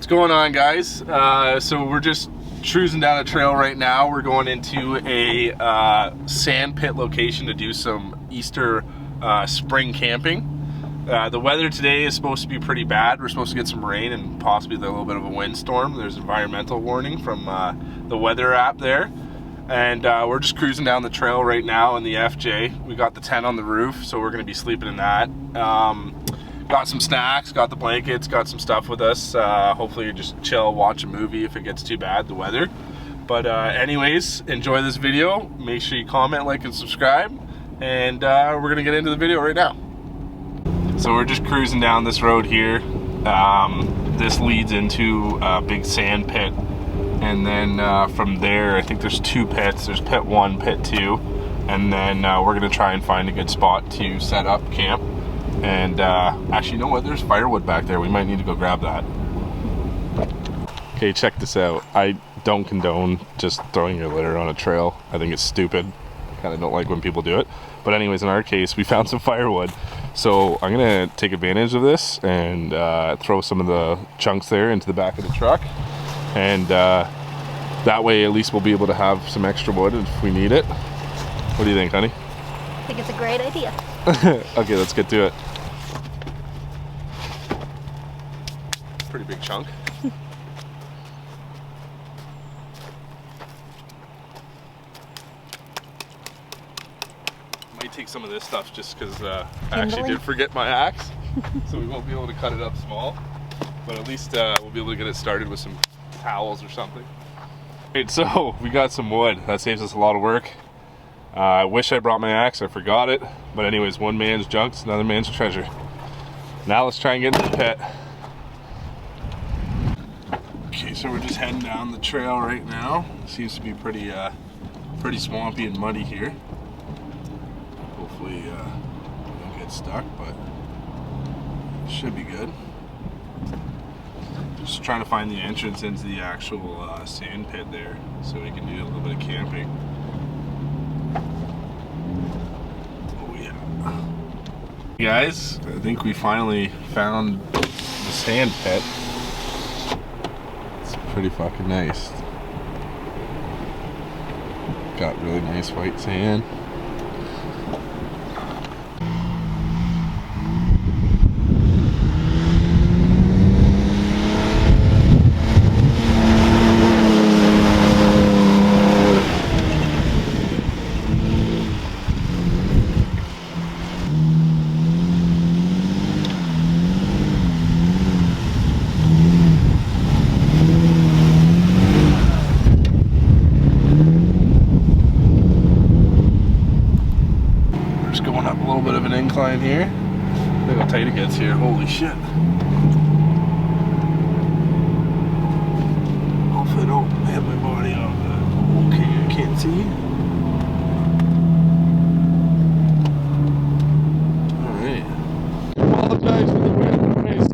What's going on, guys? So we're just cruising down a trail right now. We're going into a sand pit location to do some Easter spring camping. The weather today is supposed to be pretty bad. We're supposed to get some rain and possibly a little bit of a windstorm. There's environmental warning from the weather app there. And we're just cruising down the trail right now in the FJ. We got the tent on the roof, so we're gonna be sleeping in that. Got some snacks, got the blankets, got some stuff with us. Hopefully you just chill, watch a movie if it gets too bad, the weather. But anyways, enjoy this video. Make sure you comment, like, and subscribe. And we're gonna get into the video right now. So we're just cruising down this road here. This leads into a big sand pit. And then from there, I think there's two pits. There's pit 1, pit 2. And then we're gonna try and find a good spot to set up camp. And actually, you know what? There's firewood back there. We might need to go grab that. Okay, check this out. I don't condone just throwing your litter on a trail. I think it's stupid. I kind of don't like when people do it. But anyways, in our case, we found some firewood. So I'm gonna take advantage of this and throw some of the chunks there into the back of the truck. And that way, at least we'll be able to have some extra wood if we need it. What do you think, honey? I think it's a great idea. Okay, let's get to it. Pretty big chunk. Might take some of this stuff just because I actually did forget my axe, so we won't be able to cut it up small. But at least we'll be able to get it started with some towels or something. Alright, so we got some wood. That saves us a lot of work. I wish I brought my axe, I forgot it. But anyways, one man's junk's another man's treasure. Now let's try and get into the pit. Okay, so we're just heading down the trail right now. Seems to be pretty swampy and muddy here. Hopefully we don't get stuck, but it should be good. Just trying to find the entrance into the actual sand pit there so we can do a little bit of camping. Guys, I think we finally found the sand pit. It's pretty fucking nice. Got really nice white sand. Going up a little bit of an incline here. Look how tight it gets here. Holy shit. Hopefully I don't hit my body off that. Okay, I can't see. Alright. Apologize for the wind noise.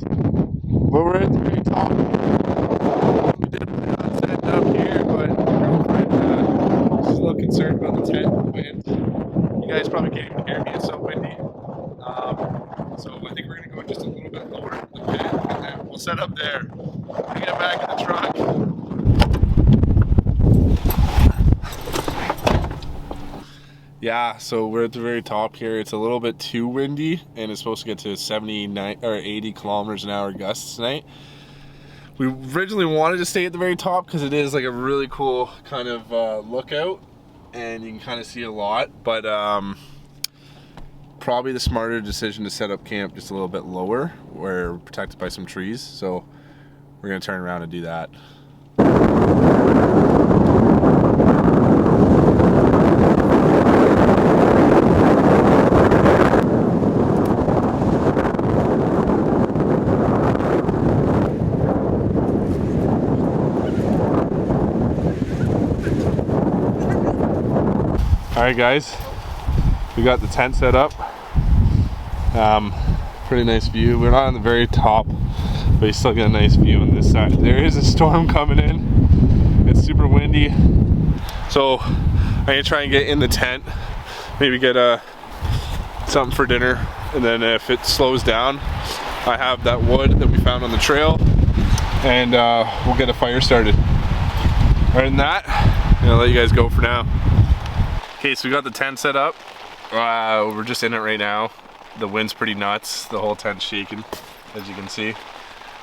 But we're at the very top. We did set up here, but my girlfriend she's a little concerned about the tent and the wind. You guys probably can't even hear me, it's so windy. So I think we're going to go just a little bit lower in the pit, and then we'll set up there. We'll get back in the truck. Yeah, so we're at the very top here. It's a little bit too windy, and it's supposed to get to 79 or 80 kilometers an hour gusts tonight. We originally wanted to stay at the very top because it is like a really cool kind of lookout. And you can kind of see a lot, but probably the smarter decision to set up camp just a little bit lower where we're protected by some trees. So we're gonna turn around and do that. Alright guys, we got the tent set up. Pretty nice view. We're not on the very top, but you still get a nice view on this side. There is a storm coming in. It's super windy. So I'm gonna try and get in the tent, maybe get something for dinner, and then if it slows down, I have that wood that we found on the trail. and we'll get a fire started. Other than that, I'm gonna let you guys go for now. Okay, so we got the tent set up. We're just in it right now. The wind's pretty nuts. The whole tent's shaking, as you can see.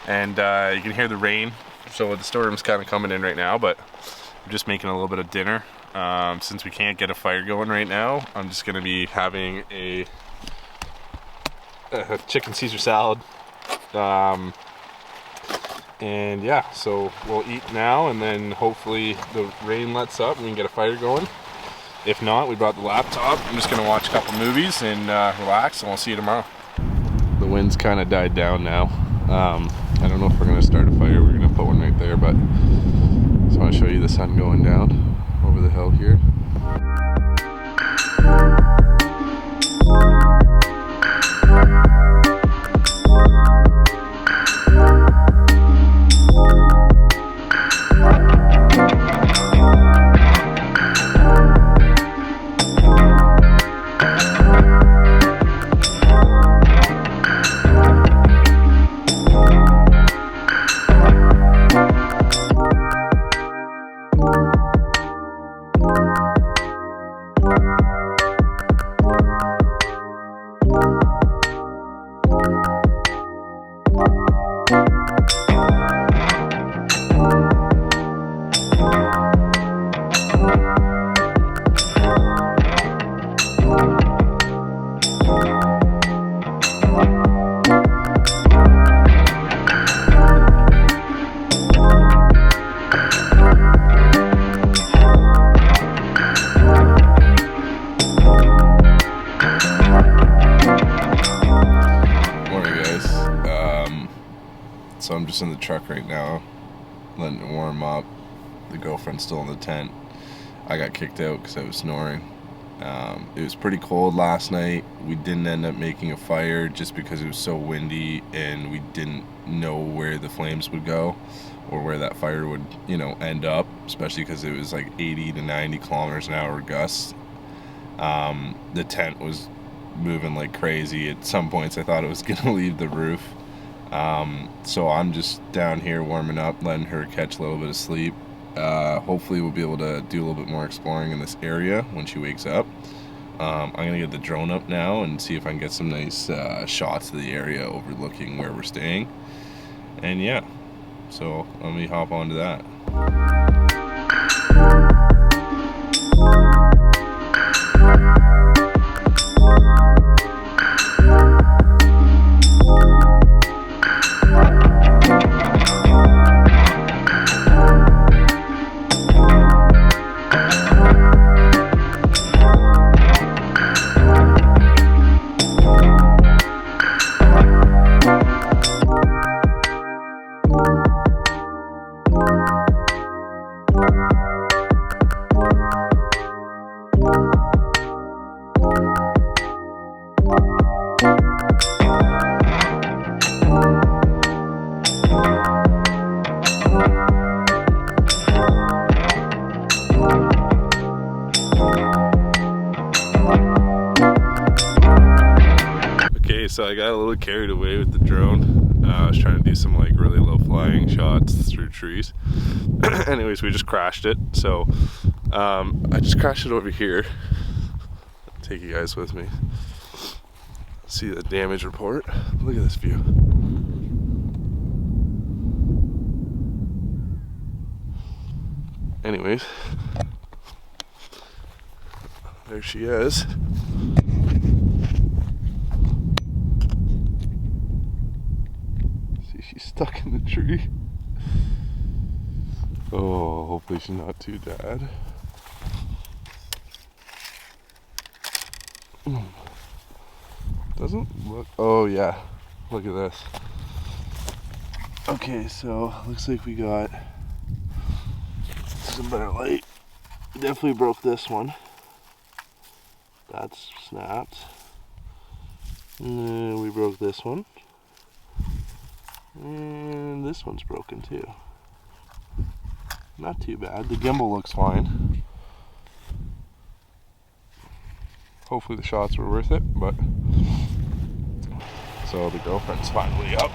And you can hear the rain. So the storm's kind of coming in right now, but I'm just making a little bit of dinner. Since we can't get a fire going right now, I'm just gonna be having a chicken Caesar salad. And yeah, so we'll eat now, and then hopefully the rain lets up and we can get a fire going. If not, we brought the laptop. I'm just gonna watch a couple movies and relax, and we'll see you tomorrow. The wind's kind of died down now. I don't know if we're gonna start a fire. We're gonna put one right there, but I just want to show you the sun going down over the hill here. So I'm just in the truck right now, letting it warm up. The girlfriend's still in the tent. I got kicked out because I was snoring. It was pretty cold last night. We didn't end up making a fire just because it was so windy and we didn't know where the flames would go or where that fire would, you know, end up, especially because it was like 80 to 90 kilometers an hour gusts. The tent was moving like crazy. At some points I thought it was gonna leave the roof. So I'm just down here warming up, letting her catch a little bit of sleep. Hopefully we'll be able to do a little bit more exploring in this area when she wakes up. I'm gonna get the drone up now and see if I can get some nice shots of the area overlooking where we're staying. And yeah, so let me hop onto that. So I got a little carried away with the drone. I was trying to do some like really low flying shots through trees. Anyways, we just crashed it. So I just crashed it over here. I'll take you guys with me. See the damage report. Look at this view. Anyways, there she is. She's stuck in the tree. Oh, hopefully she's not too bad. Doesn't look, oh yeah, look at this. Okay, so looks like we got some better light. Definitely broke this one. That's snapped. And we broke this one. And this one's broken too. Not too bad. The gimbal looks fine. Hopefully the shots were worth it, but so the girlfriend's finally up.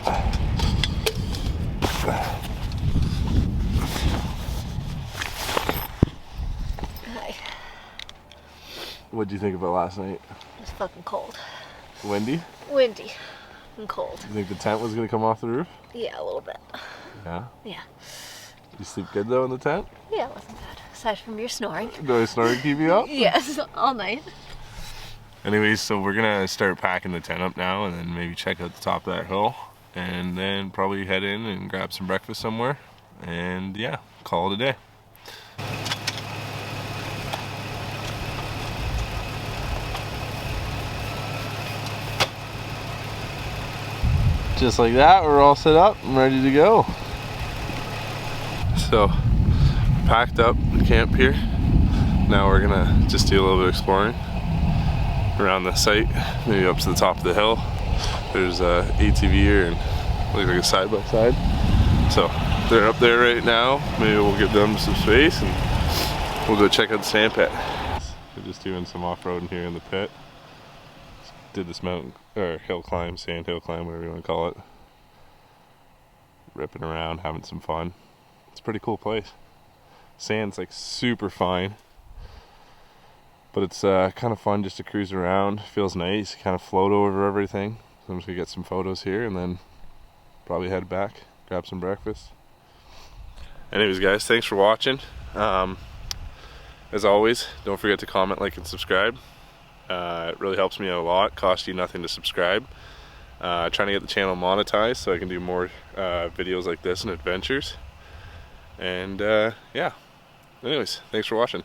What did you think of it last night? It was fucking cold. Windy? Windy and cold. You think the tent was gonna come off the roof? Yeah, a little bit. Yeah? Yeah. You sleep good though in the tent? Yeah, it wasn't bad. Aside from your snoring. Do I snoring keep you up? Yes, all night. Anyways, so we're gonna start packing the tent up now and then maybe check out the top of that hill and then probably head in and grab some breakfast somewhere and yeah, call it a day. Just like that, we're all set up and ready to go. So, packed up the camp here. Now we're gonna just do a little bit of exploring around the site, maybe up to the top of the hill. There's a ATV here and looks like a side-by-side. So they're up there right now. Maybe we'll give them some space and we'll go check out the sand pit. We're just doing some off-roading here in the pit. Did this mountain or hill climb, sand hill climb, whatever you want to call it. Ripping around, having some fun. It's a pretty cool place. Sand's like super fine, but it's kind of fun just to cruise around. Feels nice, kind of float over everything. So I'm just gonna get some photos here and then probably head back, grab some breakfast. Anyways guys, thanks for watching. As always, don't forget to comment, like, and subscribe. It really helps me out a lot. Costs you nothing to subscribe. Trying to get the channel monetized so I can do more videos like this and adventures. And yeah, anyways, thanks for watching.